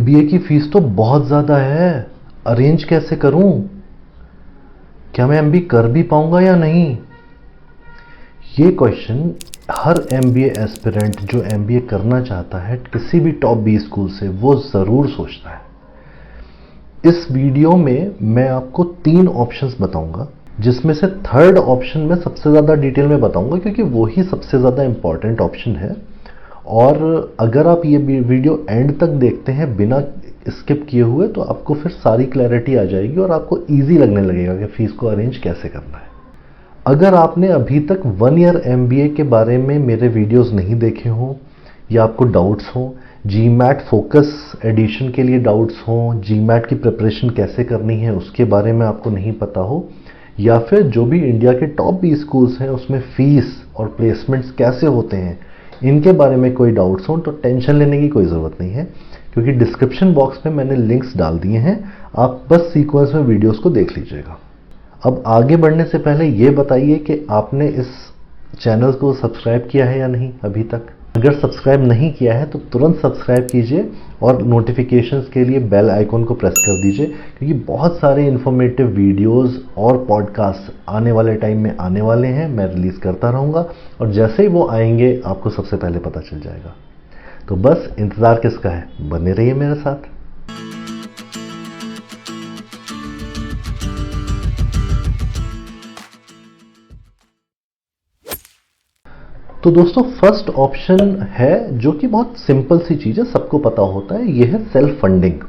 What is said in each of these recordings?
MBA की fees तो बहुत ज़्यादा है, अरेंज कैसे करूं? क्या मैं एमबीए कर भी पाऊंगा या नहीं? ये क्वेश्चन हर एमबीए एस्पिरेंट जो एमबीए करना चाहता है किसी भी टॉप 20 स्कूल से, वो ज़रूर सोचता है। इस वीडियो में मैं आपको 3 ऑप्शंस बताऊंगा, जिसमें से थर्ड ऑप्शन में सबसे ज़्यादा डिटेल में बताऊंगा क्योंकि वो ही सबसे ज़्यादा इंपॉर्टेंट ऑप्शन है। और अगर आप ये वीडियो एंड तक देखते हैं बिना स्किप किए हुए तो आपको फिर सारी क्लैरिटी आ जाएगी और आपको ईजी लगने लगेगा कि फीस को अरेंज कैसे करना है। अगर आपने अभी तक 1 ईयर एमबीए के बारे में मेरे वीडियोस नहीं देखे हों या आपको डाउट्स हों, जीमैट फोकस एडिशन के लिए डाउट्स हों, जीमैट की प्रिपरेशन कैसे करनी है उसके बारे में आपको नहीं पता हो, या फिर जो भी इंडिया के टॉप 20 स्कूल्स हैं उसमें फीस और प्लेसमेंट्स कैसे होते हैं इनके बारे में कोई डाउट्स हों, तो टेंशन लेने की कोई ज़रूरत नहीं है क्योंकि डिस्क्रिप्शन बॉक्स में मैंने लिंक्स डाल दिए हैं। आप बस सीक्वेंस में वीडियोस को देख लीजिएगा। अब आगे बढ़ने से पहले ये बताइए कि आपने इस चैनल को सब्सक्राइब किया है या नहीं अभी तक। अगर सब्सक्राइब नहीं किया है तो तुरंत सब्सक्राइब कीजिए और नोटिफिकेशंस के लिए बेल आइकॉन को प्रेस कर दीजिए क्योंकि बहुत सारे इन्फॉर्मेटिव वीडियोस और पॉडकास्ट आने वाले टाइम में आने वाले हैं। मैं रिलीज़ करता रहूँगा और जैसे ही वो आएंगे आपको सबसे पहले पता चल जाएगा। तो बस इंतज़ार किसका है, बने रहिए मेरे साथ। तो दोस्तों फर्स्ट ऑप्शन है जो कि बहुत सिंपल सी चीज़ है, सबको पता होता है, ये है सेल्फ फंडिंग।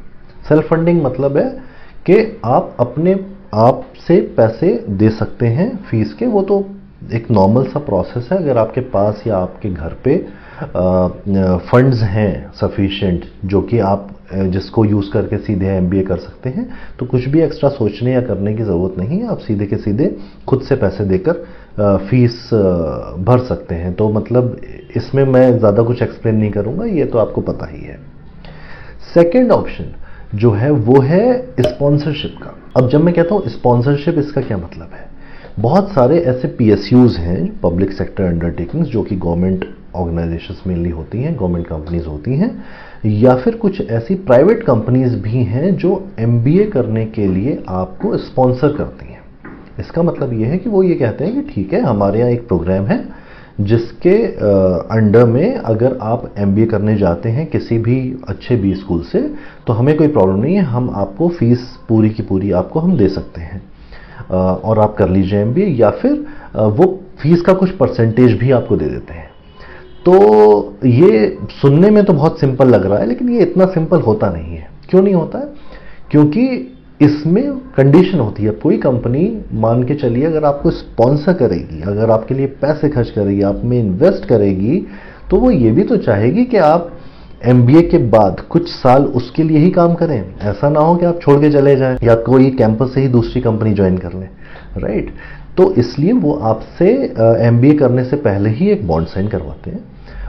सेल्फ फंडिंग मतलब है कि आप अपने आप से पैसे दे सकते हैं फीस के। वो तो एक नॉर्मल सा प्रोसेस है। अगर आपके पास या आपके घर पे फंड्स हैं सफिशिएंट जो कि आप जिसको यूज़ करके सीधे एमबीए कर सकते हैं, तो कुछ भी एक्स्ट्रा सोचने या करने की ज़रूरत नहीं है। आप सीधे के सीधे खुद से पैसे देकर फीस भर सकते हैं। तो मतलब इसमें मैं ज़्यादा कुछ एक्सप्लेन नहीं करूँगा, ये तो आपको पता ही है। सेकेंड ऑप्शन जो है वो है स्पॉन्सरशिप का। अब जब मैं कहता हूँ स्पॉन्सरशिप, इसका क्या मतलब है? बहुत सारे ऐसे पीएसयूज हैं, पब्लिक सेक्टर अंडरटेकिंग्स, जो कि गवर्नमेंट ऑर्गेनाइजेशंस मेनली होती हैं, गवर्नमेंट कंपनीज होती हैं, या फिर कुछ ऐसी प्राइवेट कंपनीज भी हैं जो एमबीए करने के लिए आपको स्पॉन्सर करती हैं। इसका मतलब ये है कि वो ये कहते हैं कि ठीक है, हमारे यहाँ एक प्रोग्राम है जिसके अंडर में अगर आप एमबीए करने जाते हैं किसी भी अच्छे बी स्कूल से तो हमें कोई प्रॉब्लम नहीं है, हम आपको फीस पूरी की पूरी आपको हम दे सकते हैं और आप कर लीजिए एमबीए, या फिर वो फीस का कुछ परसेंटेज भी आपको दे देते हैं। तो ये सुनने में तो बहुत सिंपल लग रहा है, लेकिन ये इतना सिंपल होता नहीं है। क्यों नहीं होता है? क्योंकि इसमें कंडीशन होती है। कोई कंपनी मान के चलिए अगर आपको स्पॉन्सर करेगी, अगर आपके लिए पैसे खर्च करेगी, आप में इन्वेस्ट करेगी, तो वो ये भी तो चाहेगी कि आप एमबीए के बाद कुछ साल उसके लिए ही काम करें। ऐसा ना हो कि आप छोड़ के चले जाएं या कोई कैंपस से ही दूसरी कंपनी ज्वाइन कर लें, राइट? तो इसलिए वो आपसे एमबीए करने से पहले ही एक बॉन्ड साइन करवाते हैं।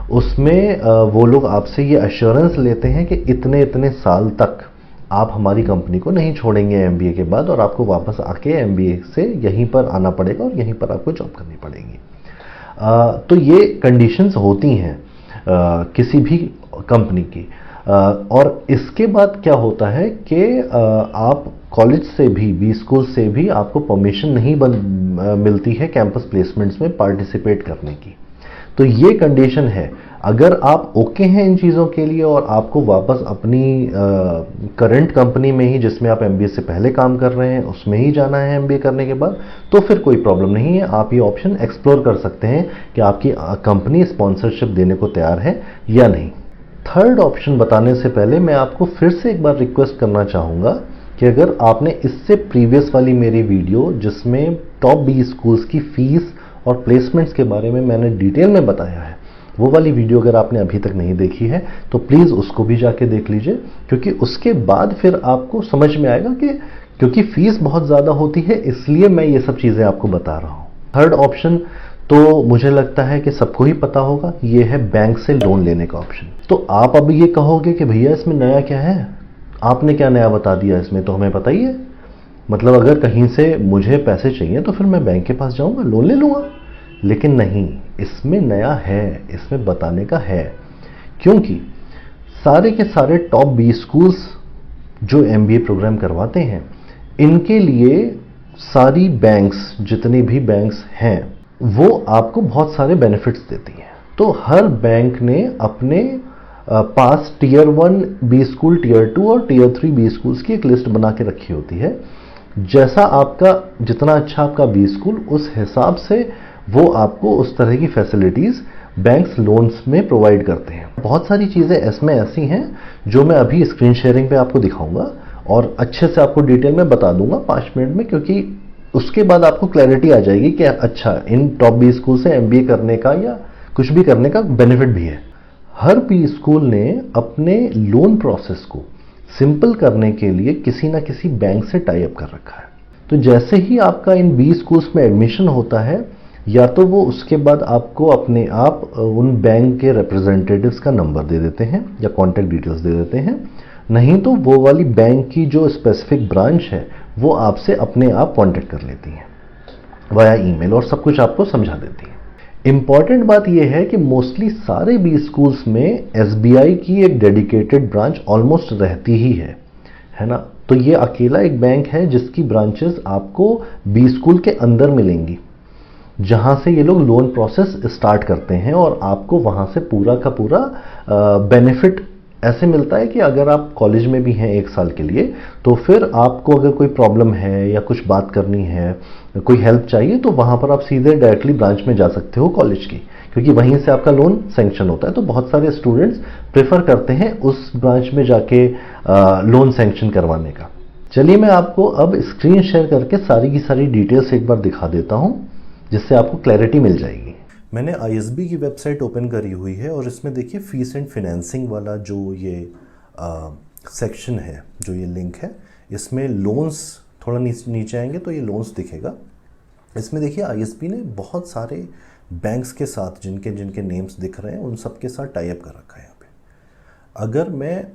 उसमें वो लोग आपसे ये एश्योरेंस लेते हैं कि इतने इतने साल तक आप हमारी कंपनी को नहीं छोड़ेंगे एमबीए के बाद, और आपको वापस आके एमबीए से यहीं पर आना पड़ेगा और यहीं पर आपको जॉब करनी पड़ेगी। तो ये कंडीशंस होती हैं किसी भी कंपनी की। और इसके बाद क्या होता है कि आप कॉलेज से भी, बी स्कूल से भी आपको परमिशन नहीं मिलती है कैंपस प्लेसमेंट्स में पार्टिसिपेट करने की। तो ये कंडीशन है। अगर आप ओके हैं इन चीज़ों के लिए और आपको वापस अपनी करंट कंपनी में ही, जिसमें आप एमबीए से पहले काम कर रहे हैं, उसमें ही जाना है एमबीए करने के बाद, तो फिर कोई प्रॉब्लम नहीं है। आप ये ऑप्शन एक्सप्लोर कर सकते हैं कि आपकी कंपनी स्पॉन्सरशिप देने को तैयार है या नहीं। थर्ड ऑप्शन बताने से पहले मैं आपको फिर से एक बार रिक्वेस्ट करना चाहूँगा कि अगर आपने इससे प्रीवियस वाली मेरी वीडियो जिसमें टॉप बी स्कूल्स की फीस और प्लेसमेंट्स के बारे में मैंने डिटेल में बताया है, वो वाली वीडियो अगर आपने अभी तक नहीं देखी है तो प्लीज़ उसको भी जाके देख लीजिए, क्योंकि उसके बाद फिर आपको समझ में आएगा कि क्योंकि फीस बहुत ज़्यादा होती है इसलिए मैं ये सब चीज़ें आपको बता रहा हूँ। थर्ड ऑप्शन तो मुझे लगता है कि सबको ही पता होगा, ये है बैंक से लोन लेने का ऑप्शन। तो आप अब ये कहोगे कि भैया इसमें नया क्या है, आपने क्या नया बता दिया इसमें, तो हमें पता ही है। मतलब अगर कहीं से मुझे पैसे चाहिए तो फिर मैं बैंक के पास जाऊंगा, लोन ले लूंगा। लेकिन नहीं, इसमें नया है, इसमें बताने का है। क्योंकि सारे के सारे टॉप 20 स्कूल्स जो MBA प्रोग्राम करवाते हैं, इनके लिए सारी बैंक्स, जितनी भी बैंक्स हैं, वो आपको बहुत सारे बेनिफिट्स देती हैं। तो हर बैंक ने अपने पास टियर 1 बी स्कूल, टियर 2 और टियर 3 बी स्कूल्स की एक लिस्ट बना के रखी होती है। जैसा आपका, जितना अच्छा आपका बी स्कूल, उस हिसाब से वो आपको उस तरह की फैसिलिटीज बैंक्स लोन्स में प्रोवाइड करते हैं। बहुत सारी चीज़ें इसमें ऐसी हैं जो मैं अभी स्क्रीन शेयरिंग पे आपको दिखाऊंगा और अच्छे से आपको डिटेल में बता दूंगा 5 मिनट में, क्योंकि उसके बाद आपको क्लैरिटी आ जाएगी कि अच्छा, इन टॉप बी स्कूल से MBA करने का या कुछ भी करने का बेनिफिट भी है। हर बी स्कूल ने अपने लोन प्रोसेस को सिंपल करने के लिए किसी ना किसी बैंक से टाई अप कर रखा है। तो जैसे ही आपका इन बी स्कूल्स में एडमिशन होता है, या तो वो उसके बाद आपको अपने आप उन बैंक के रिप्रेजेंटेटिव्स का नंबर दे देते हैं या कॉन्टैक्ट डिटेल्स दे देते हैं, नहीं तो वो वाली बैंक की जो स्पेसिफिक ब्रांच है वो आपसे अपने आप कॉन्टैक्ट कर लेती है वाया ईमेल और सब कुछ आपको समझा देती है। इंपॉर्टेंट बात यह है कि मोस्टली सारे बी स्कूल्स में SBI की एक डेडिकेटेड ब्रांच ऑलमोस्ट रहती ही है ना। तो ये अकेला एक बैंक है जिसकी ब्रांचेस आपको बी स्कूल के अंदर मिलेंगी, जहां से ये लोग लोन प्रोसेस स्टार्ट करते हैं और आपको वहां से पूरा का पूरा बेनिफिट ऐसे मिलता है कि अगर आप कॉलेज में भी हैं 1 साल के लिए, तो फिर आपको अगर कोई प्रॉब्लम है या कुछ बात करनी है, कोई हेल्प चाहिए, तो वहां पर आप सीधे डायरेक्टली ब्रांच में जा सकते हो कॉलेज की, क्योंकि वहीं से आपका लोन सैंक्शन होता है। तो बहुत सारे स्टूडेंट्स प्रेफर करते हैं उस ब्रांच में जाके लोन सैंक्शन करवाने का। चलिए मैं आपको अब स्क्रीन शेयर करके सारी की सारी डिटेल्स एक बार दिखा देता हूं, जिससे आपको क्लैरिटी मिल जाएगी। मैंने ISB की वेबसाइट ओपन करी हुई है और इसमें देखिए फीस एंड फिनेंसिंग वाला जो ये सेक्शन है, जो ये लिंक है, इसमें लोन्स, थोड़ा नीचे आएंगे तो ये लोन्स दिखेगा। इसमें देखिए ISB ने बहुत सारे बैंक्स के साथ, जिनके जिनके नेम्स दिख रहे हैं, उन सब के साथ टाई अप कर रखा है यहाँ पे। अगर मैं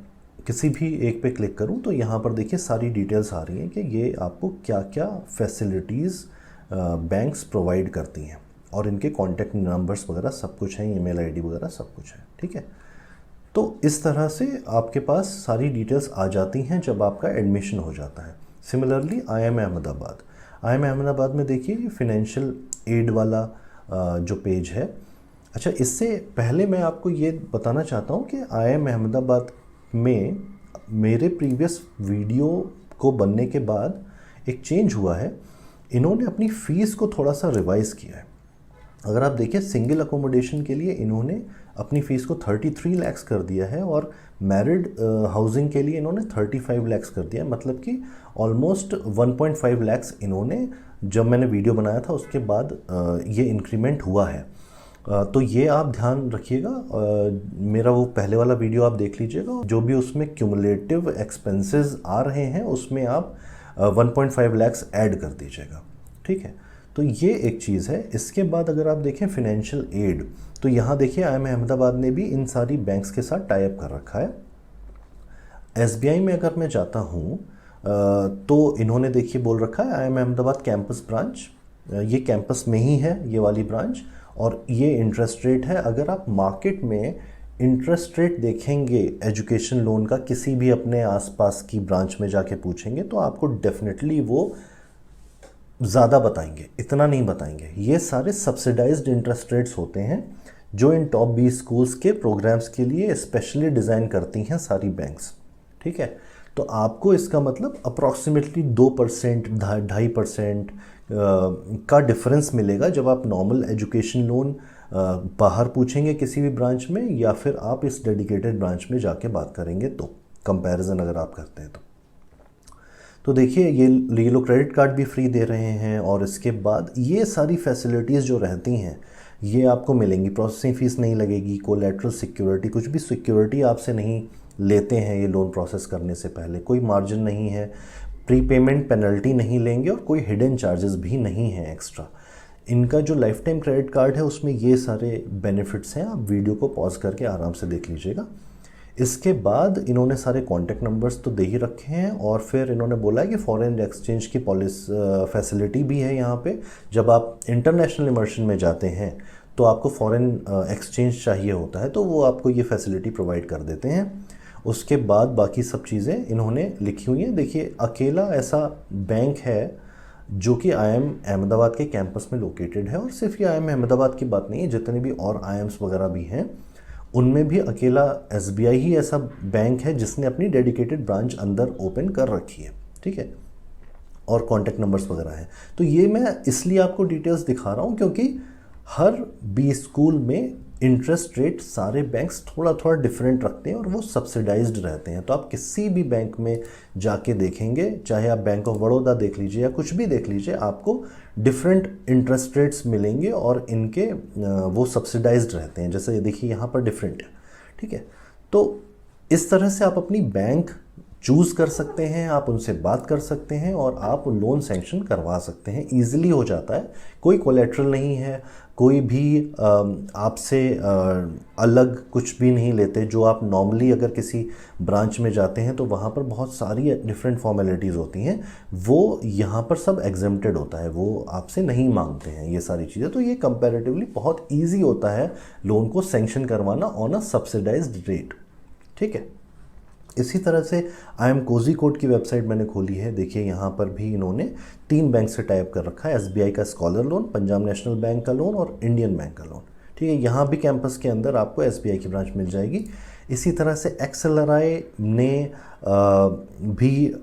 किसी भी एक पे क्लिक करूँ तो यहाँ पर देखिए सारी डिटेल्स आ रही हैं कि ये आपको क्या क्या फैसिलिटीज़ बैंक्स प्रोवाइड करती हैं और इनके कॉन्टैक्ट नंबर्स वगैरह सब कुछ है, ईमेल ID वगैरह सब कुछ है, ठीक है। तो इस तरह से आपके पास सारी डिटेल्स आ जाती हैं जब आपका एडमिशन हो जाता है। सिमिलरली IIM अहमदाबाद में देखिए फिनेंशियल एड वाला जो पेज है। अच्छा, इससे पहले मैं आपको ये बताना चाहता हूँ कि IIM अहमदाबाद में मेरे प्रीवियस वीडियो को बनने के बाद एक चेंज हुआ है। इन्होंने अपनी फ़ीस को थोड़ा सा रिवाइज़ किया है। अगर आप देखिए, सिंगल अकोमोडेशन के लिए इन्होंने अपनी फ़ीस को 33 लाख कर दिया है और मैरिड हाउसिंग के लिए इन्होंने 35 लाख कर दिया है। मतलब कि ऑलमोस्ट 1.5 लाख इन्होंने, जब मैंने वीडियो बनाया था उसके बाद ये इंक्रीमेंट हुआ है। तो ये आप ध्यान रखिएगा। मेरा वो पहले वाला वीडियो आप देख लीजिएगा, जो भी उसमें क्यूमुलेटिव एक्सपेंसेस आ रहे हैं उसमें आप 1.5 लाख ऐड कर दीजिएगा, ठीक है। तो ये एक चीज़ है। इसके बाद अगर आप देखें फिनेंशियल एड, तो यहाँ देखिए IIM अहमदाबाद ने भी इन सारी बैंक्स के साथ टाई अप कर रखा है। SBI में अगर मैं जाता हूँ तो इन्होंने देखिए बोल रखा है IIM अहमदाबाद कैंपस ब्रांच, ये कैंपस में ही है ये वाली ब्रांच, और ये इंटरेस्ट रेट है। अगर आप मार्केट में इंटरेस्ट रेट देखेंगे एजुकेशन लोन का, किसी भी अपने आसपास की ब्रांच में जाके पूछेंगे तो आपको डेफिनेटली वो ज़्यादा बताएंगे, इतना नहीं बताएंगे। ये सारे सब्सिडाइज्ड इंटरेस्ट रेट्स होते हैं जो इन टॉप 20 स्कूल्स के प्रोग्राम्स के लिए स्पेशली डिज़ाइन करती हैं सारी बैंक्स, ठीक है। तो आपको इसका मतलब अप्रॉक्सीमेटली 2%, 2.5% का डिफरेंस मिलेगा जब आप नॉर्मल एजुकेशन लोन बाहर पूछेंगे किसी भी ब्रांच में, या फिर आप इस डेडिकेटेड ब्रांच में जाके बात करेंगे। तो कंपैरिजन अगर आप करते हैं तो देखिए ये लोग क्रेडिट कार्ड भी फ्री दे रहे हैं, और इसके बाद ये सारी फैसिलिटीज़ जो रहती हैं ये आपको मिलेंगी। प्रोसेसिंग फ़ीस नहीं लगेगी, कोलैटरल सिक्योरिटी, कुछ भी सिक्योरिटी आपसे नहीं लेते हैं ये लोन प्रोसेस करने से पहले, कोई मार्जिन नहीं है, प्रीपेमेंट पेनल्टी नहीं लेंगे और कोई हिडन चार्जेस भी नहीं है एक्स्ट्रा। इनका जो लाइफ टाइम क्रेडिट कार्ड है उसमें ये सारे बेनिफिट्स हैं। आप वीडियो को पॉज करके आराम से देख लीजिएगा। इसके बाद इन्होंने सारे कॉन्टैक्ट नंबर्स तो दे ही रखे हैं, और फिर इन्होंने बोला है कि फॉरेन एक्सचेंज की फैसिलिटी भी है यहाँ पे। जब आप इंटरनेशनल इमर्शन में जाते हैं तो आपको फॉरेन एक्सचेंज चाहिए होता है, तो वो आपको ये फैसिलिटी प्रोवाइड कर देते हैं। उसके बाद बाकी सब चीज़ें इन्होंने लिखी हुई हैं। देखिए अकेला ऐसा बैंक है जो कि IIM अहमदाबाद के कैंपस में लोकेटेड है, और सिर्फ ये IIM अहमदाबाद की बात नहीं है, जितने भी और IIMs वगैरह भी हैं उनमें भी अकेला SBI ही ऐसा बैंक है जिसने अपनी डेडिकेटेड ब्रांच अंदर ओपन कर रखी है, ठीक है, और कॉन्टैक्ट नंबर्स वगैरह हैं। तो ये मैं इसलिए आपको डिटेल्स दिखा रहा हूँ क्योंकि हर बी स्कूल में इंटरेस्ट रेट सारे बैंक्स थोड़ा थोड़ा डिफरेंट रखते हैं और वो सब्सिडाइज्ड रहते हैं। तो आप किसी भी बैंक में जाके देखेंगे, चाहे आप बैंक ऑफ बड़ौदा देख लीजिए या कुछ भी देख लीजिए, आपको डिफरेंट इंटरेस्ट रेट्स मिलेंगे और इनके वो सब्सिडाइज्ड रहते हैं। जैसे देखिए यहाँ पर डिफरेंट है, ठीक है। तो इस तरह से आप अपनी बैंक चूज़ कर सकते हैं, आप उनसे बात कर सकते हैं और आप लोन सैंक्शन करवा सकते हैं। ईजिली हो जाता है, कोई कोलेट्रल नहीं है, कोई भी आपसे अलग कुछ भी नहीं लेते। जो आप नॉर्मली अगर किसी ब्रांच में जाते हैं तो वहाँ पर बहुत सारी डिफरेंट फॉर्मेलिटीज़ होती हैं, वो यहाँ पर सब एग्जेम्प्टेड होता है, वो आपसे नहीं मांगते हैं ये सारी चीज़ें। तो ये कंपैरेटिवली बहुत ईजी होता है लोन को सैंक्शन करवाना ऑन अ सब्सिडाइज्ड रेट, ठीक है। इसी तरह से IIM कोझिकोड की वेबसाइट मैंने खोली है। देखिए यहाँ पर भी इन्होंने 3 बैंक से टाइप कर रखा है, SBI का scholar loan, Punjab national bank का लोन और इंडियन बैंक का लोन, ठीक है। यहाँ भी कैंपस के अंदर आपको SBI की ब्रांच मिल जाएगी। इसी तरह से XLRI ने भी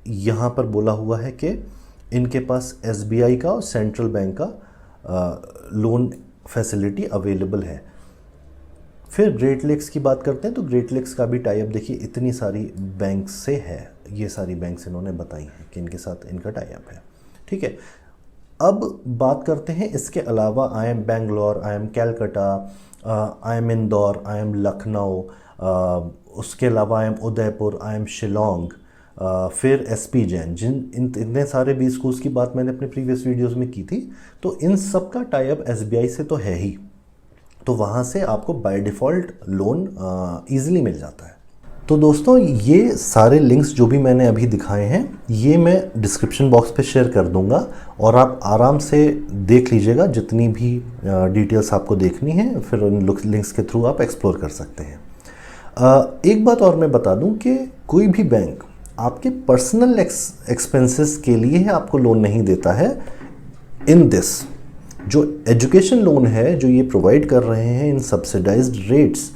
यहाँ पर बोला हुआ है कि इनके पास SBI का और सेंट्रल बैंक का लोन फैसिलिटी अवेलेबल है। फिर ग्रेट लेक्स की बात करते हैं तो ग्रेट लेक्स का भी टाई अप देखिए इतनी सारी बैंक से है, ये सारी बैंक्स इन्होंने बताई हैं कि इनके साथ इनका टाई अप है, ठीक है। अब बात करते हैं इसके अलावा IIM Bangalore, IIM Calcutta, IIM Indore, IIM Lucknow, उसके अलावा IIM उदयपुर, IIM शिलोंग, फिर SP जैन, इतने सारे भी स्कूल्स की बात मैंने अपने प्रीवियस वीडियोस में की थी। तो इन सब का टाई अप SBI से तो है ही, तो वहाँ से आपको बाय डिफ़ॉल्ट लोन ईज़िली मिल जाता है। तो दोस्तों ये सारे लिंक्स जो भी मैंने अभी दिखाए हैं ये मैं डिस्क्रिप्शन बॉक्स पे शेयर कर दूंगा और आप आराम से देख लीजिएगा, जितनी भी डिटेल्स आपको देखनी है फिर उन लिंक्स के थ्रू आप एक्सप्लोर कर सकते हैं। एक बात और मैं बता दूं कि कोई भी बैंक आपके पर्सनल एक्सपेंसेस के लिए आपको लोन नहीं देता है। इन दिस जो एजुकेशन लोन है जो ये प्रोवाइड कर रहे हैं इन सब्सिडाइज्ड रेट्स,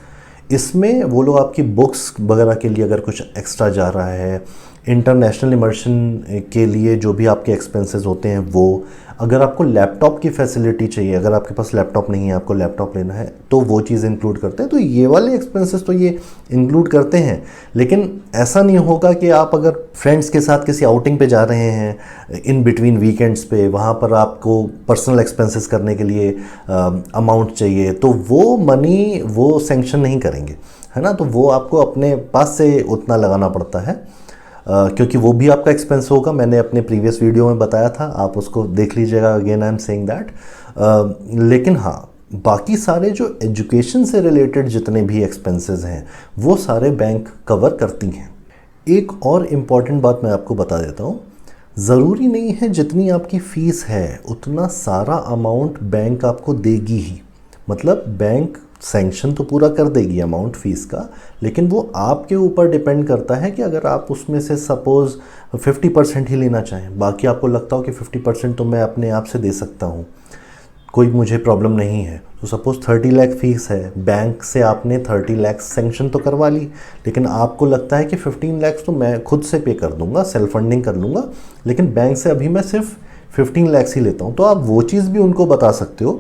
इसमें वो लोग आपकी बुक्स वगैरह के लिए अगर कुछ एक्स्ट्रा जा रहा है, इंटरनेशनल इमर्शन के लिए जो भी आपके एक्सपेंसेस होते हैं वो, अगर आपको लैपटॉप की फैसिलिटी चाहिए, अगर आपके पास लैपटॉप नहीं है आपको लैपटॉप लेना है तो वो चीज़ इंक्लूड करते हैं। तो ये वाले एक्सपेंसेस तो ये इंक्लूड करते हैं, लेकिन ऐसा नहीं होगा कि आप अगर फ्रेंड्स के साथ किसी आउटिंग पे जा रहे हैं इन बिटवीन वीकेंड्स पे, वहाँ पर आपको पर्सनल एक्सपेंसेस करने के लिए अमाउंट चाहिए तो वो मनी वो सेंक्शन नहीं करेंगे, है ना। तो वो आपको अपने पास से उतना लगाना पड़ता है क्योंकि वो भी आपका एक्सपेंस होगा। मैंने अपने प्रीवियस वीडियो में बताया था, आप उसको देख लीजिएगा, again I am saying that. लेकिन हाँ, बाकी सारे जो एजुकेशन से रिलेटेड जितने भी एक्सपेंसेस हैं वो सारे बैंक कवर करती हैं। एक और इम्पॉर्टेंट बात मैं आपको बता देता हूँ, ज़रूरी नहीं है जितनी आपकी फ़ीस है उतना सारा अमाउंट बैंक आपको देगी ही। मतलब बैंक सैंक्शन तो पूरा कर देगी अमाउंट फ़ीस का, लेकिन वो आपके ऊपर डिपेंड करता है कि अगर आप उसमें से सपोज़ 50% ही लेना चाहें, बाकी आपको लगता हो कि 50% तो मैं अपने आप से दे सकता हूँ, कोई मुझे प्रॉब्लम नहीं है, तो सपोज़ 30 लाख फीस है, बैंक से आपने 30 लाख सैंक्शन तो करवा ली, लेकिन आपको लगता है कि 15 लाख तो मैं खुद से पे कर दूंगा, सेल्फ फंडिंग कर लूँगा, लेकिन बैंक से अभी मैं सिर्फ 15 लाख ही लेता हूँ, तो आप वो चीज़ भी उनको बता सकते हो,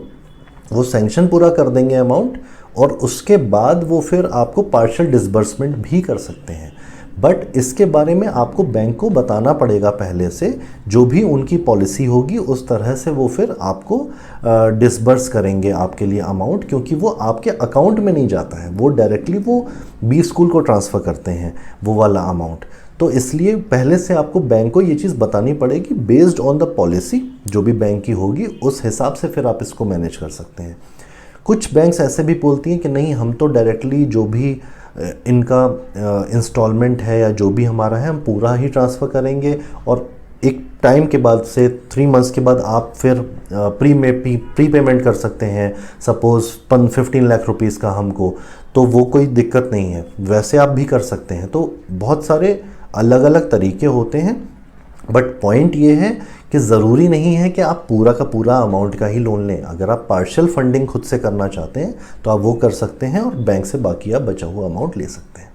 वो सैंक्शन पूरा कर देंगे अमाउंट और उसके बाद वो फिर आपको पार्शियल डिसबर्समेंट भी कर सकते हैं। बट इसके बारे में आपको बैंक को बताना पड़ेगा पहले से, जो भी उनकी पॉलिसी होगी उस तरह से वो फिर आपको डिसबर्स करेंगे आपके लिए अमाउंट, क्योंकि वो आपके अकाउंट में नहीं जाता है, वो डायरेक्टली वो बी स्कूल को ट्रांसफ़र करते हैं वो वाला अमाउंट। तो इसलिए पहले से आपको बैंक को ये चीज़ बतानी पड़ेगी, बेस्ड ऑन द पॉलिसी जो भी बैंक की होगी उस हिसाब से फिर आप इसको मैनेज कर सकते हैं। कुछ बैंक्स ऐसे भी बोलती हैं कि नहीं, हम तो डायरेक्टली जो भी इनका इंस्टॉलमेंट है या जो भी हमारा है हम पूरा ही ट्रांसफ़र करेंगे और एक टाइम के बाद से 3 मंथ्स के बाद आप फिर प्री पेमेंट कर सकते हैं, सपोज़ 15 लाख रुपीज़ का हमको, तो वो कोई दिक्कत नहीं है, वैसे आप भी कर सकते हैं। तो बहुत सारे अलग अलग तरीके होते हैं, बट पॉइंट ये है कि ज़रूरी नहीं है कि आप पूरा का पूरा अमाउंट का ही लोन लें। अगर आप पार्शियल फंडिंग खुद से करना चाहते हैं तो आप वो कर सकते हैं और बैंक से बाकी आप बचा हुआ अमाउंट ले सकते हैं।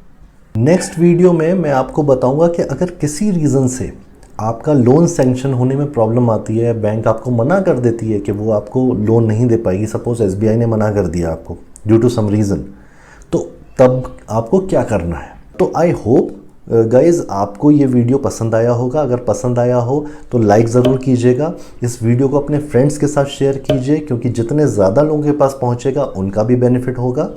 नेक्स्ट वीडियो में मैं आपको बताऊंगा कि अगर किसी रीज़न से आपका लोन सैंक्शन होने में प्रॉब्लम आती है, बैंक आपको मना कर देती है कि वो आपको लोन नहीं दे पाएगी, सपोज SBI ने मना कर दिया आपको ड्यू टू सम रीज़न, तो तब आपको क्या करना है। तो आई होप गाइज़ आपको ये वीडियो पसंद आया होगा। अगर पसंद आया हो तो लाइक ज़रूर कीजिएगा। इस वीडियो को अपने फ्रेंड्स के साथ शेयर कीजिए, क्योंकि जितने ज़्यादा लोगों के पास पहुंचेगा उनका भी बेनिफिट होगा।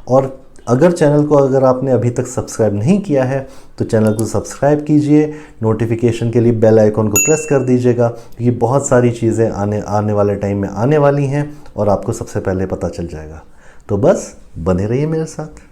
और अगर चैनल को अगर आपने अभी तक सब्सक्राइब नहीं किया है तो चैनल को सब्सक्राइब कीजिए, नोटिफिकेशन के लिए बेल आइकॉन को प्रेस कर दीजिएगा, क्योंकि बहुत सारी चीज़ें आने वाले टाइम में आने वाली हैं और आपको सबसे पहले पता चल जाएगा। तो बस बने रहिए मेरे साथ।